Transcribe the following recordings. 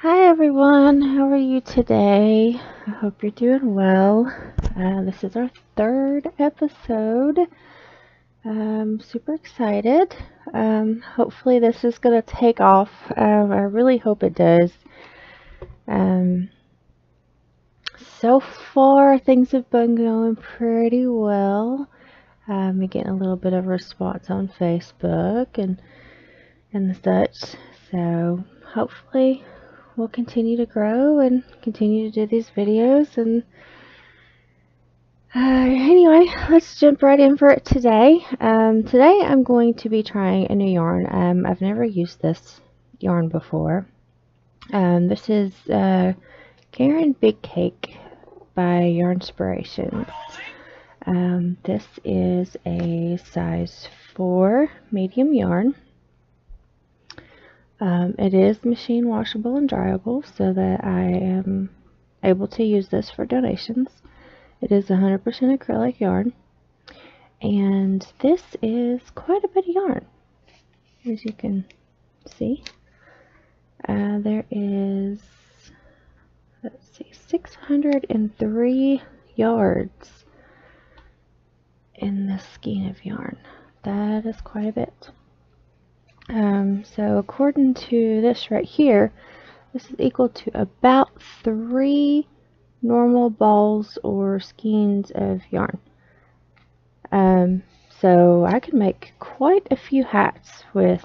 Hi everyone, how are you today? I hope you're doing well. This is our third episode. I'm super excited. Hopefully this is going to take off. I really hope it does. So far things have been going pretty well. I'm getting a little bit of response on Facebook and such. So hopefully we'll continue to grow and continue to do these videos. And anyway, let's jump right in for it today. Today I'm going to be trying a new yarn. I've never used this yarn before. This is Caron Big Cake by Yarnspirations. This is a size 4 medium yarn. It is machine washable and dryable so that I am able to use this for donations. It is 100% acrylic yarn, and this is quite a bit of yarn, as you can see. There is, let's see, 603 yards in this skein of yarn. That is quite a bit. So according to this right here, this is equal to about 3 normal balls or skeins of yarn. So I could make quite a few hats with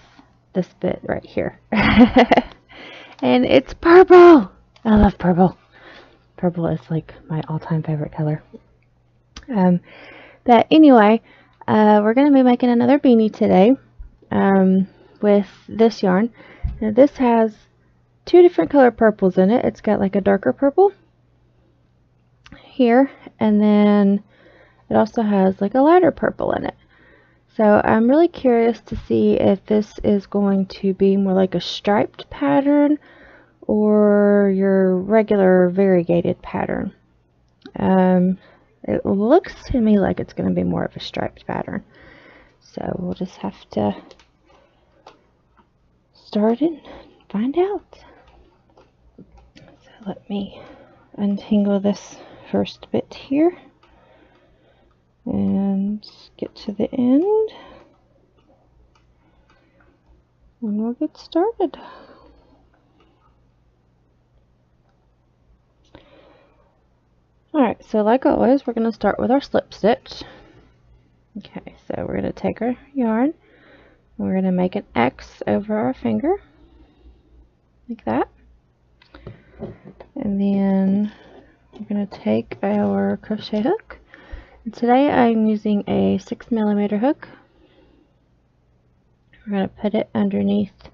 this bit right here. And it's purple! I love purple. Purple is like my all-time favorite color. But anyway, we're going to be making another beanie today. With this yarn. Now this has 2 different color purples in it. It's got like a darker purple here, and then it also has like a lighter purple in it. So I'm really curious to see if this is going to be more like a striped pattern or your regular variegated pattern. It looks to me like it's going to be more of a striped pattern. So we'll just have to start and find out. So let me untangle this first bit here and get to the end, and we'll get started. Alright, so like always, we're going to start with our slip stitch. Okay, so we're going to take our yarn, we're going to make an X over our finger, like that. And then we're going to take our crochet hook. And today I'm using a 6mm hook. We're going to put it underneath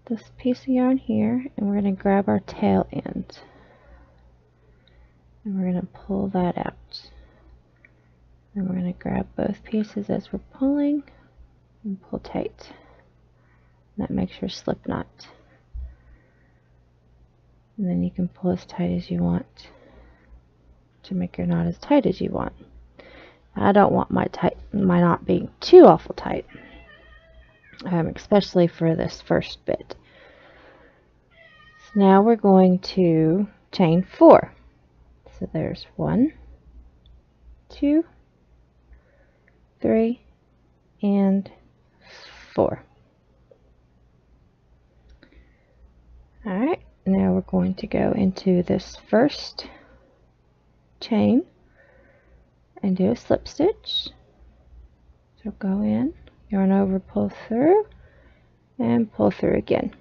this piece of yarn here, and we're going to grab our tail end. And we're going to pull that out. And we're going to grab both pieces as we're pulling and pull tight. And that makes your slip knot. And then you can pull as tight as you want to make your knot as tight as you want. I don't want my knot being too awful tight, especially for this first bit. So now we're going to chain 4. So there's 1, 2, 3, and 4. Alright, now we're going to go into this first chain and do a slip stitch. So go in, yarn over, pull through, and pull through again.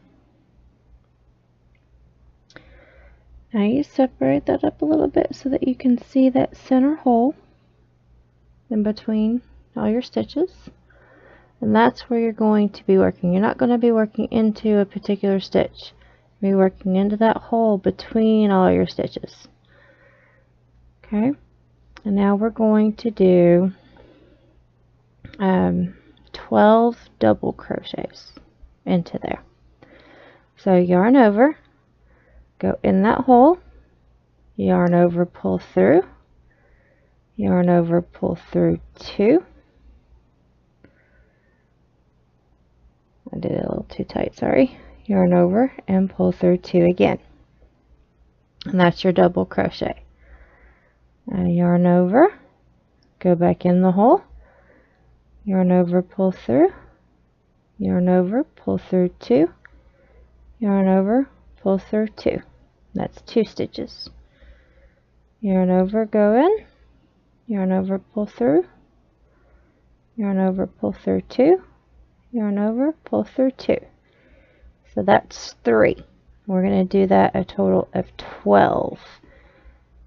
Now you separate that up a little bit so that you can see that center hole in between all your stitches, and that's where you're going to be working. You're not going to be working into a particular stitch. You'll be working into that hole between all your stitches. Okay, and now we're going to do 12 double crochets into there. So yarn over, go in that hole, yarn over, pull through, yarn over, pull through 2. I did it a little too tight, sorry. yarn over, and pull through 2 again. And that's your double crochet. Yarn over, go back in the hole, yarn over, pull through, yarn over, pull through 2, yarn over, pull through 2. That's 2 stitches. Yarn over, go in, yarn over, pull through, yarn over, pull through 2, yarn over, pull through 2. So that's 3. We're going to do that a total of 12.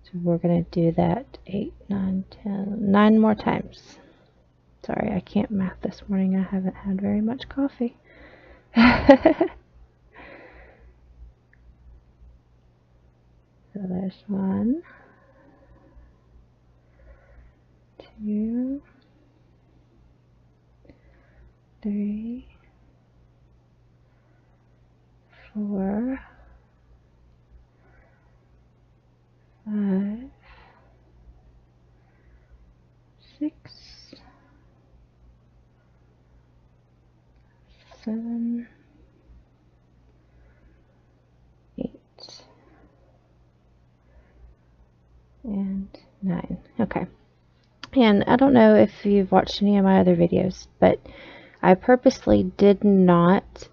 So we're going to do that 8, 9, 10, 9 more times. Sorry, I can't math this morning. I haven't had very much coffee. So there's 1, 2, 3, 4, 5, 6, 7, 8, and 9. Okay. And I don't know if you've watched any of my other videos, but I purposely did not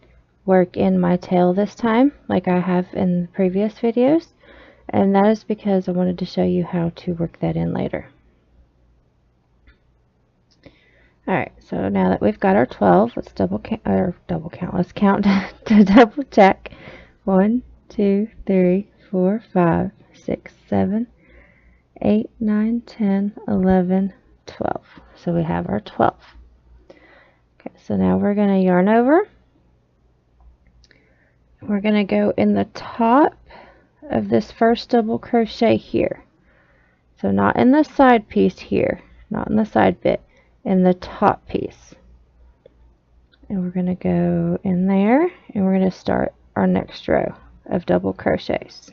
work in my tail this time like I have in the previous videos, and that is because I wanted to show you how to work that in later. Alright, so now that we've got our 12, let's let's count to double check. 1, 2, 3, 4, 5, 6, 7, 8, 9, 10, 11, 12. So we have our 12. Okay, so now we're going to yarn over. We're going to go in the top of this first double crochet here. So not in the side piece here, not in the side bit, in the top piece. And we're going to go in there, and we're going to start our next row of double crochets.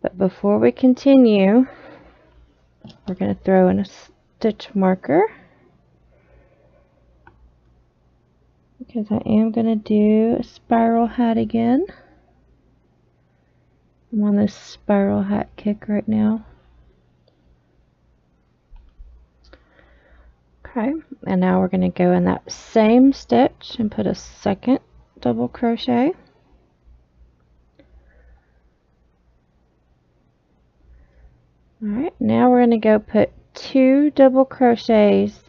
But before we continue, we're going to throw in a stitch marker, because I am going to do a spiral hat again. I'm on this spiral hat kick right now. Okay, and now we're going to go in that same stitch and put a second double crochet. Alright, now we're going to go put 2 double crochets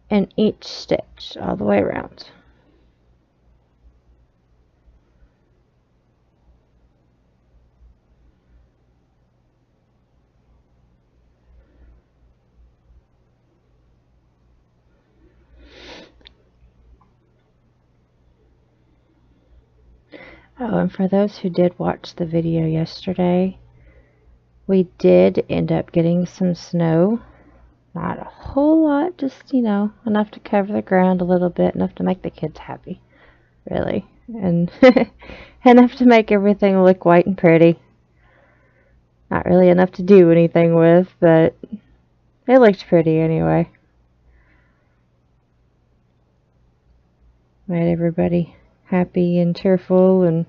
in each stitch all the way around. Oh, and for those who did watch the video yesterday, we did end up getting some snow. Not a whole lot, just, you know, enough to cover the ground a little bit, enough to make the kids happy, really. And enough to make everything look white and pretty. Not really enough to do anything with, but it looked pretty anyway. Made everybody happy and cheerful, and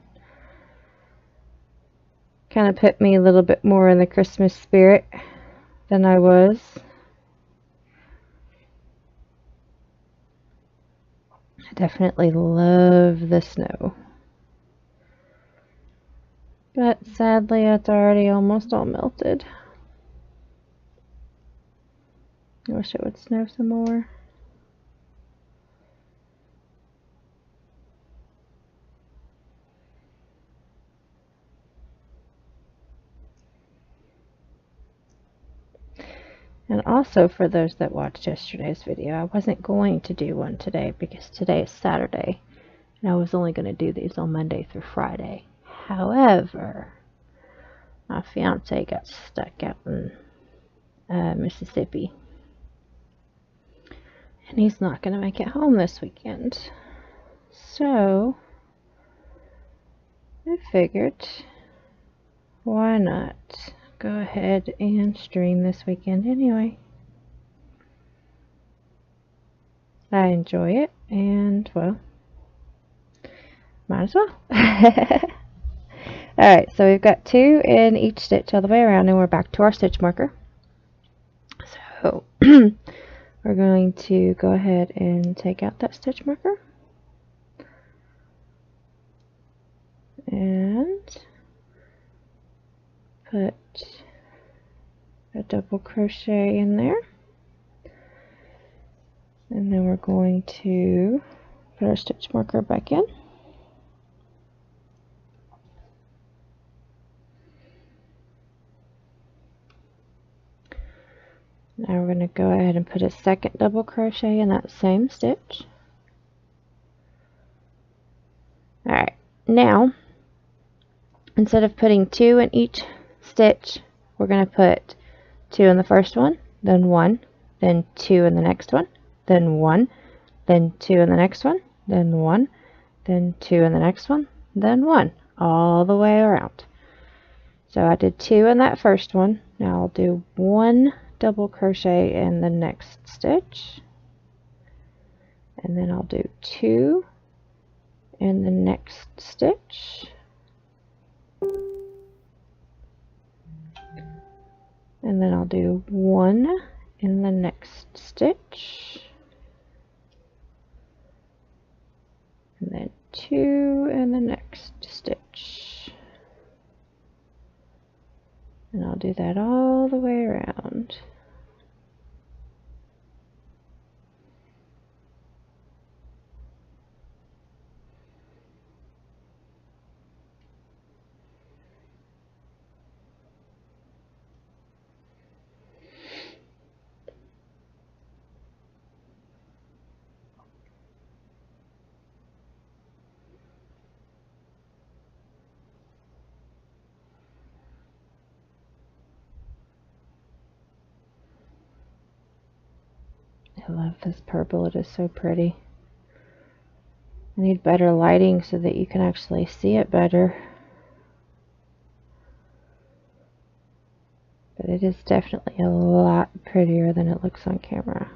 kind of put me a little bit more in the Christmas spirit than I was. I definitely love the snow. But sadly, it's already almost all melted. I wish it would snow some more. And also, for those that watched yesterday's video, I wasn't going to do one today because today is Saturday, and I was only going to do these on Monday through Friday. However, my fiance got stuck out in Mississippi, and he's not going to make it home this weekend. So, I figured, why not go ahead and stream this weekend anyway. I enjoy it, and well, Might as well. Alright, so we've got 2 in each stitch all the way around, and we're back to our stitch marker. So we're going to go ahead and take out that stitch marker and put a double crochet in there, and then we're going to put our stitch marker back in. Now we're going to go ahead and put a second double crochet in that same stitch. Alright, now instead of putting 2 in each stitch, we're going to put 2 in the first one, then 1, then 2 in the next one, then 1, then 2 in the next one, then 1, then 2 in the next one, then 1, all the way around. So I did 2 in that first one. Now I'll do 1 double crochet in the next stitch, and then I'll do 2 in the next stitch, and then I'll do 1 in the next stitch, and then 2 in the next stitch, and I'll do that all the way around. I love this purple, it is so pretty. I need better lighting so that you can actually see it better. But it is definitely a lot prettier than it looks on camera.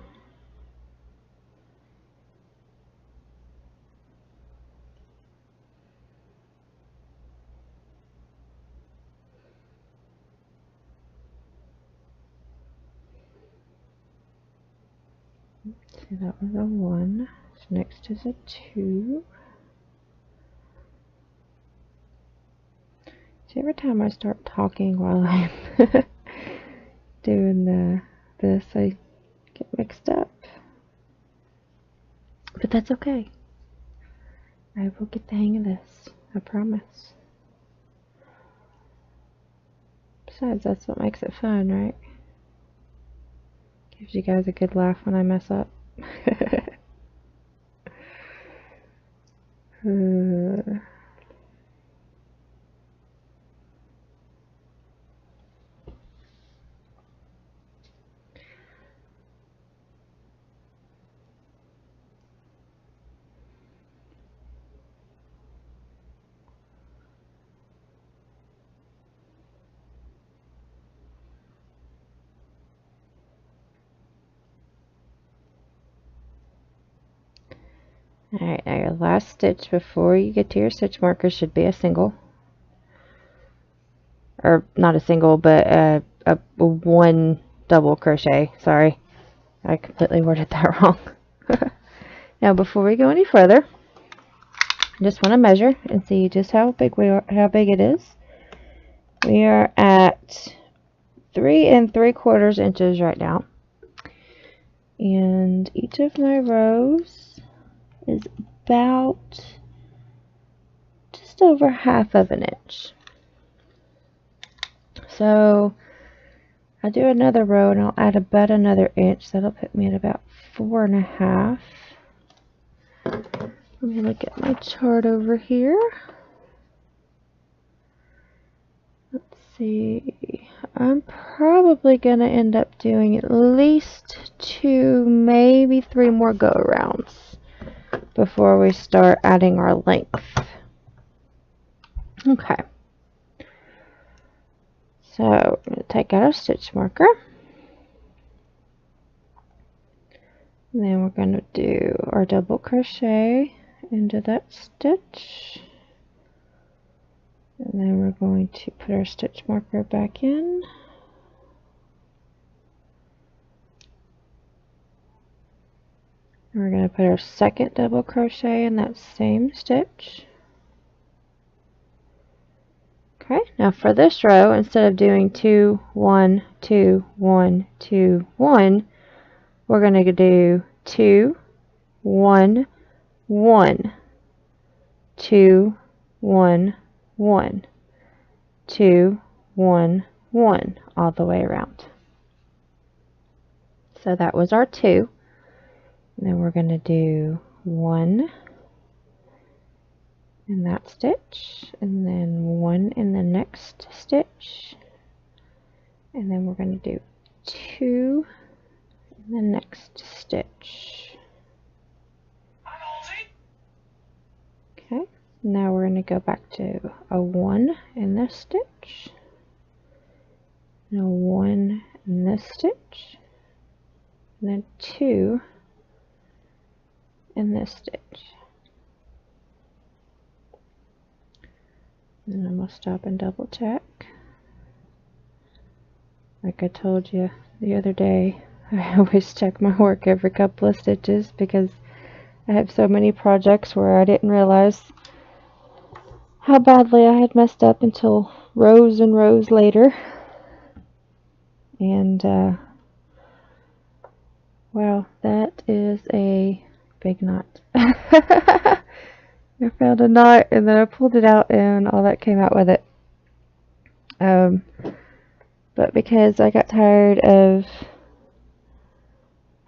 See, that was a 1. So next is a 2. See, every time I start talking while I'm doing this, I get mixed up. But that's okay. I will get the hang of this. I promise. Besides, that's what makes it fun, right? Gives you guys a good laugh when I mess up. Alright, now your last stitch before you get to your stitch marker should be a single. Or not a single, but a 1 double crochet. Sorry, I completely worded that wrong. Now before we go any further, I just want to measure and see just how big it is. We are at 3 3/4 inches right now. And each of my rows is about just over 1/2 inch. So I'll do another row and I'll add about another inch. That'll put me at about 4 1/2. Let me look at my chart over here. Let's see. I'm probably going to end up doing at least 2, maybe 3 more go-arounds before we start adding our length. Okay. So we're going to take out our stitch marker. And then we're going to do our double crochet into that stitch, and then we're going to put our stitch marker back in. And we're going to put our second double crochet in that same stitch. Okay, now for this row, instead of doing 2, 1, 2, 1, 2, 1, we're going to do 2, 1, 1, 2, 1, 1, 2, 1, 1, all the way around. So that was our 2. And then we're going to do 1 in that stitch, and then 1 in the next stitch, and then we're going to do 2 in the next stitch. Okay, now we're going to go back to a 1 in this stitch, and a 1 in this stitch, and then 2 in this stitch. And I'm going to stop and double check. Like I told you the other day, I always check my work every couple of stitches because I have so many projects where I didn't realize how badly I had messed up until rows and rows later. And wow, that is a big knot. I found a knot and then I pulled it out and all that came out with it. But because I got tired of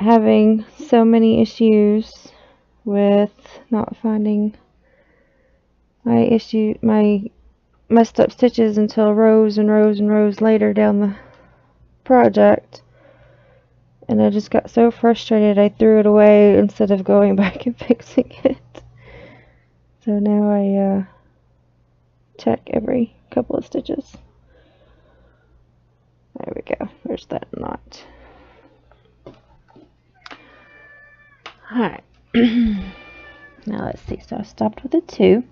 having so many issues with not finding my messed up stitches until rows and rows and rows later down the project, and I just got so frustrated I threw it away instead of going back and fixing it. So now I check every couple of stitches. There we go. There's that knot. Alright. Now let's see. So I stopped with a 2.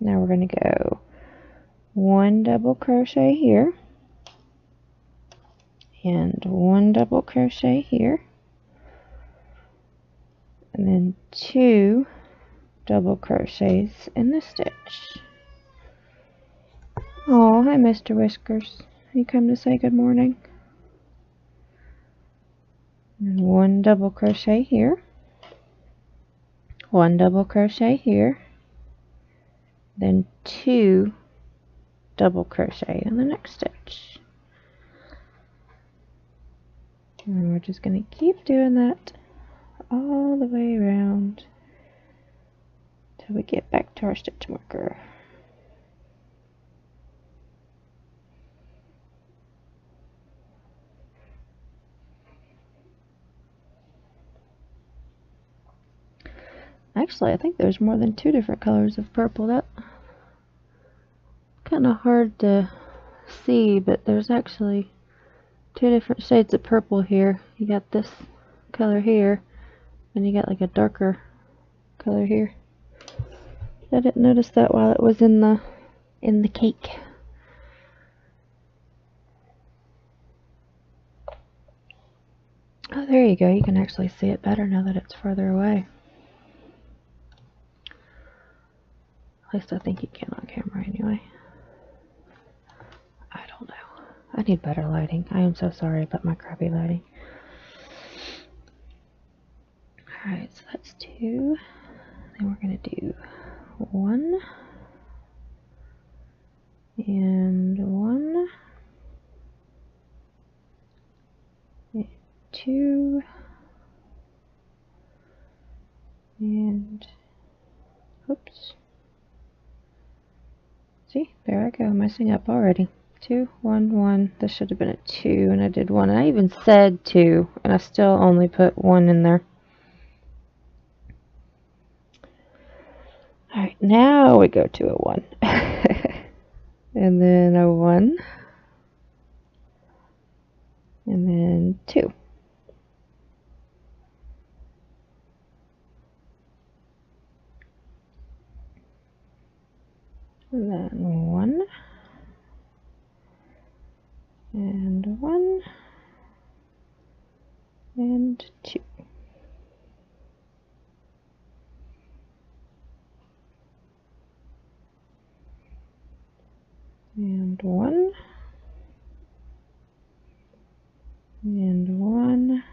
Now we're going to go 1 double crochet here. And 1 double crochet here. And then 2 double crochets in the stitch. Oh, hi Mr. Whiskers. You come to say good morning. And 1 double crochet here. 1 double crochet here. Then 2 double crochet in the next stitch. And we're just going to keep doing that all the way around till we get back to our stitch marker. Actually, I think there's more than 2 different colors of purple. That's kind of hard to see, but there's actually 2 different shades of purple here. You got this color here, and you got like a darker color here. I didn't notice that while it was in the cake. Oh, there you go. You can actually see it better now that it's further away. At least I think you can on camera anyway. I don't know. I need better lighting. I am so sorry about my crappy lighting. Alright, so that's 2. Then we're going to do 1 and 1 and 2 and oops. See, there I go, messing up already. 2, 1, 1. This should have been a 2, and I did 1. And I even said 2, and I still only put 1 in there. Alright, now we go to a 1. And then a 1. And then 2. and then 1 and 1 and 2. And 1 and 1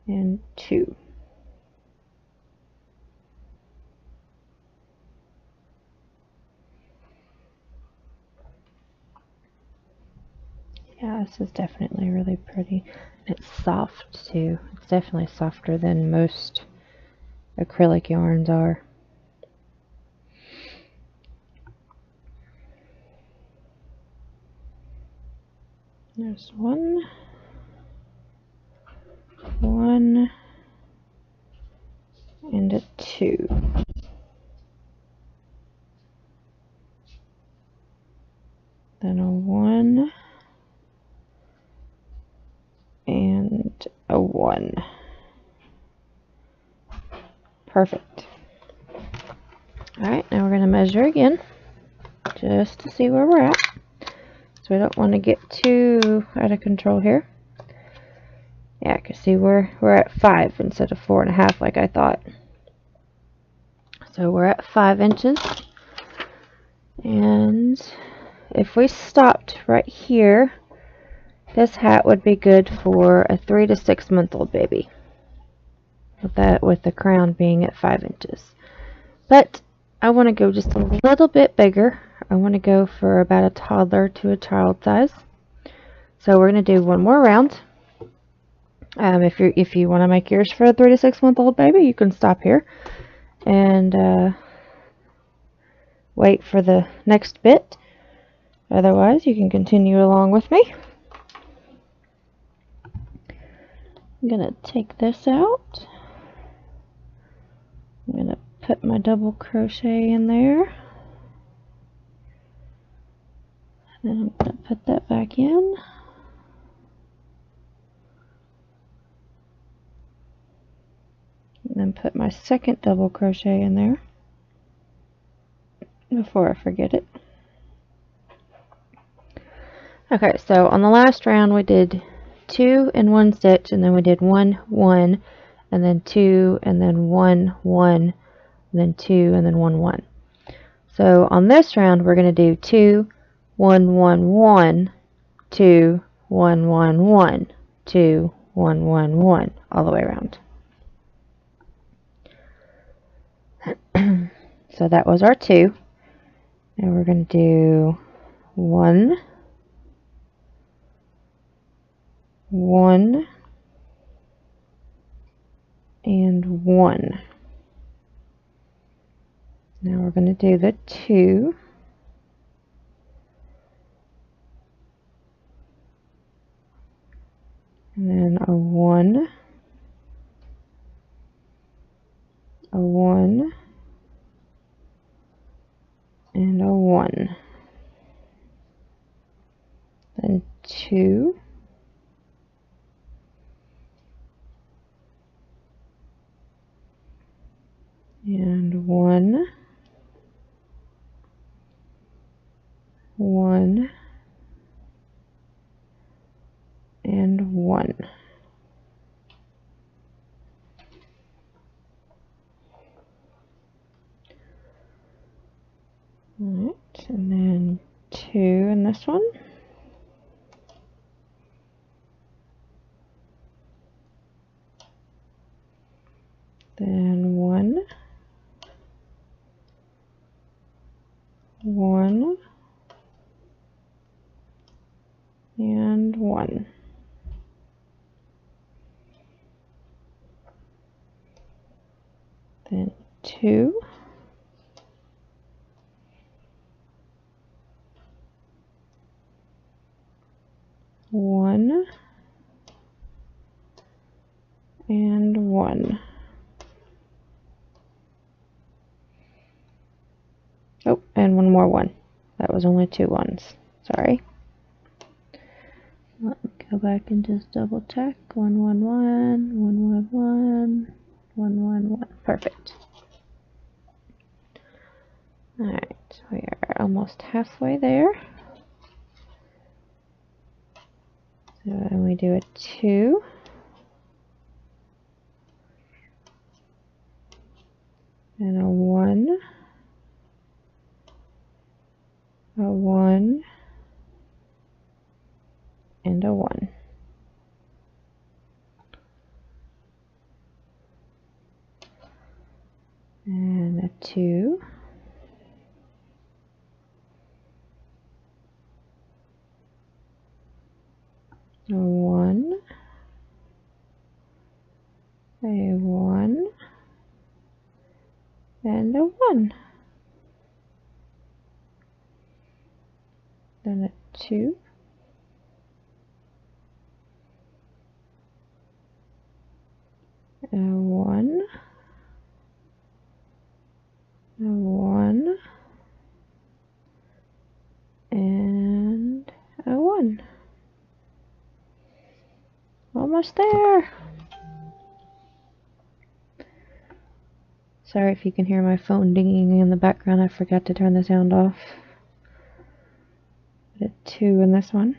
and 2. Yeah, this is definitely really pretty. It's soft too. It's definitely softer than most acrylic yarns are. There's 1, 1, and a 2. Then a 1 and a 1. Perfect. Alright, now we're going to measure again just to see where we're at. So we don't want to get too out of control here. Yeah, I can see we're at 5 instead of 4.5 like I thought. So we're at 5 inches. And if we stopped right here, this hat would be good for a 3 to 6 month old baby. With the crown being at 5 inches. But I want to go just a little bit bigger. I want to go for about a toddler to a child size. So we're going to do one more round. If you want to make yours for a 3 to 6 month old baby, you can stop here and wait for the next bit. Otherwise, you can continue along with me. I'm going to take this out. I'm going to put my double crochet in there. And then I'm going to put that back in. And then put my second double crochet in there before I forget it. Okay, so on the last round we did 2 in 1 stitch, and then we did 1, 1, and then 2, and then 1, 1, and then 2, and then 1, 1. So on this round we're going to do 2, 1, 1, 1, 2, 1, 1, 1, 2, 1, 1, 1, all the way around. So that was our 2. And we're going to do 1, 1, and 1. Now we're going to do the 2. And then a 1, a 1, and a 1. Then 2, and 1, 1, and 1. Alright, and then 2 in this one. Then 1, 1, and 1. Then 2, 1, and 1. Oh, and one more 1. That was only 2 ones. Sorry. Let me go back and just double check. 1, 1, 1, 1, 1, 1, 1, 1, 1. Perfect. Alright, we are almost halfway there. So then we do a 2. And a 1. A 1. And a 1. And a 2. A 1. A 1. And a 1. Then a 2. A 1. A 1. And a 1. Almost there. Sorry if you can hear my phone dinging in the background. I forgot to turn the sound off. A 2 in this one.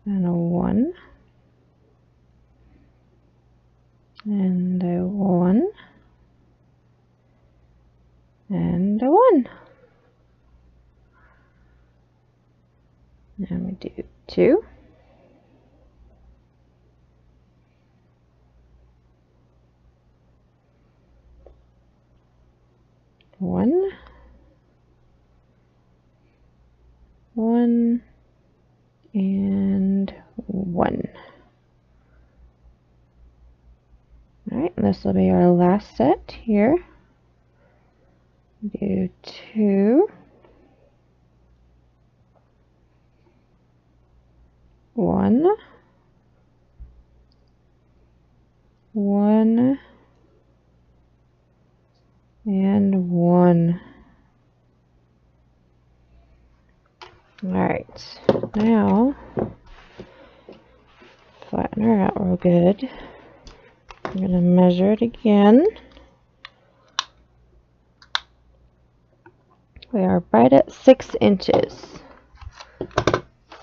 And a 1. And a 1. And a 1. And we do 2. 1. 1. And 1. Alright, this will be our last set here. Do 2. 1. 1. And 1. Alright, now flatten her out real good. I'm going to measure it again. We are right at 6 inches.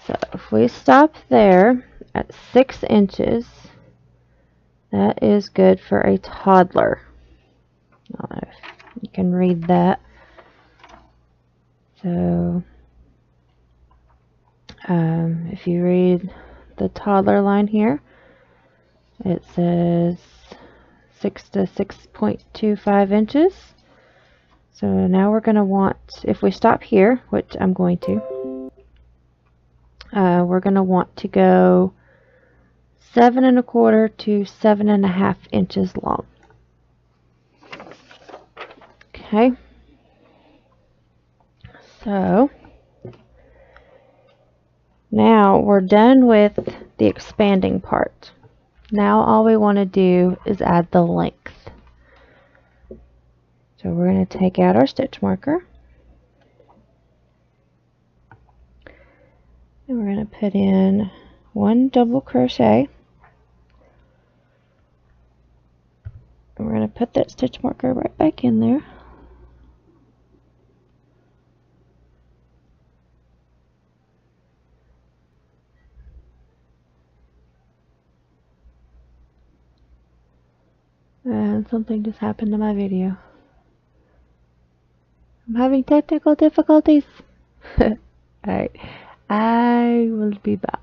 So if we stop there at 6 inches, that is good for a toddler. I don't know if you can read that. So if you read the toddler line here, it says 6 to 6.25 inches. So now we're going to want, if we stop here, which I'm going to, we're going to want to go 7 1/4 to 7 1/2 inches long. Okay. So now we're done with the expanding part. Now all we want to do is add the length. So we're going to take out our stitch marker. And we're going to put in 1 double crochet. And we're going to put that stitch marker right back in there. And something just happened to my video. I'm having technical difficulties. Alright, I will be back.